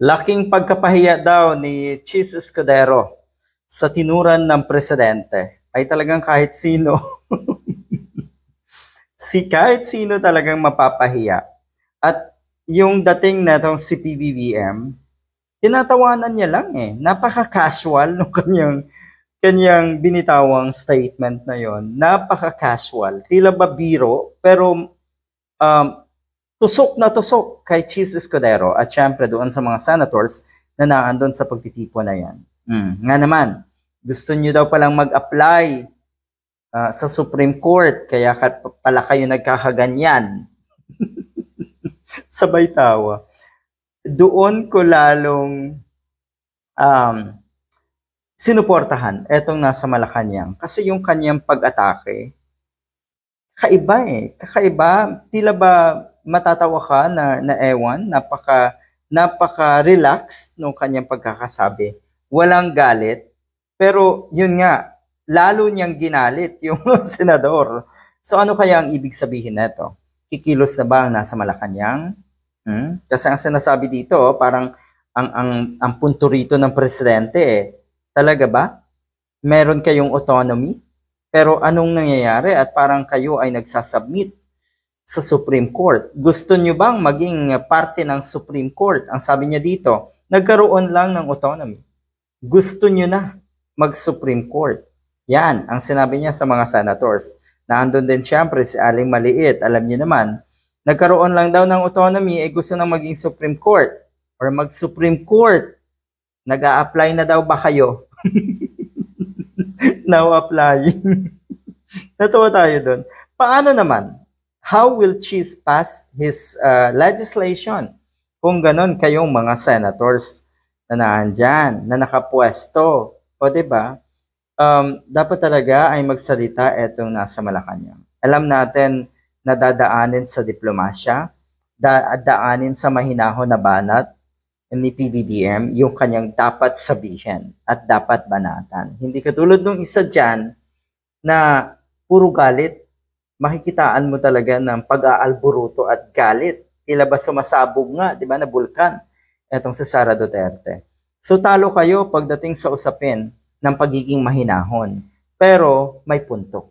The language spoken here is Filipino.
Laking pagkapahiya daw ni Chis Escudero sa tinuran ng presidente ay talagang kahit sino, kahit sino talagang mapapahiya. At yung dating na tong si PBBM, tinatawanan niya lang eh. Napaka-casual nung kanyang binitawang statement na yon. Napaka-casual. Tila ba biro, pero tusok na tusok kay Chis Escudero at syempre doon sa mga senators na naandun sa pagtitipon na yan. Nga naman, gusto nyo daw palang mag-apply sa Supreme Court, kaya pala kayo nagkakaganyan. Sabay tawa. Doon ko lalong sinuportahan etong nasa Malacanang kasi yung kanyang pag-atake, kaiba eh. Kakaiba. Tila ba matatawa ka na ewan, napaka-relaxed nung kanyang pagkakasabi. Walang galit. Pero yun nga, lalo niyang ginalit yung senador. So ano kaya ang ibig sabihin nito? Kikilos na ba ang nasa Malacanang? Kasi ang sinasabi dito, parang ang punto rito ng presidente eh, talaga ba? Meron kayong autonomy? Pero anong nangyayari at parang kayo ay nagsasubmit sa Supreme Court? Gusto nyo bang maging parte ng Supreme Court? Ang sabi niya dito, nagkaroon lang ng autonomy. Gusto nyo na mag-Supreme Court. Yan, ang sinabi niya sa mga senators. Naandun din siyempre si Aling Maliit. Alam niyo naman, nagkaroon lang daw ng autonomy, gusto na maging Supreme Court or mag-Supreme Court. Nag-a-apply na daw ba kayo? Now applying. Natawa tayo doon. Paano naman? How will Chis pass his legislation? Kung ganon kayong mga senators na naandyan, na nakapwesto. O diba? Dapat talaga ay magsalita etong nasa Malacanang. Alam natin na dadaanin sa diplomasya, dadaanin sa mahinahon na banat ni PBBM yung kanyang dapat sabihin at dapat banatan. Hindi katulad nung isa dyan na puro galit, makikitaan mo talaga ng pag-aalburuto at galit. Tila ba sumasabog nga, di ba, na bulkan etong si Sara Duterte. So talo kayo pagdating sa usapin ng pagiging mahinahon. Pero may punto.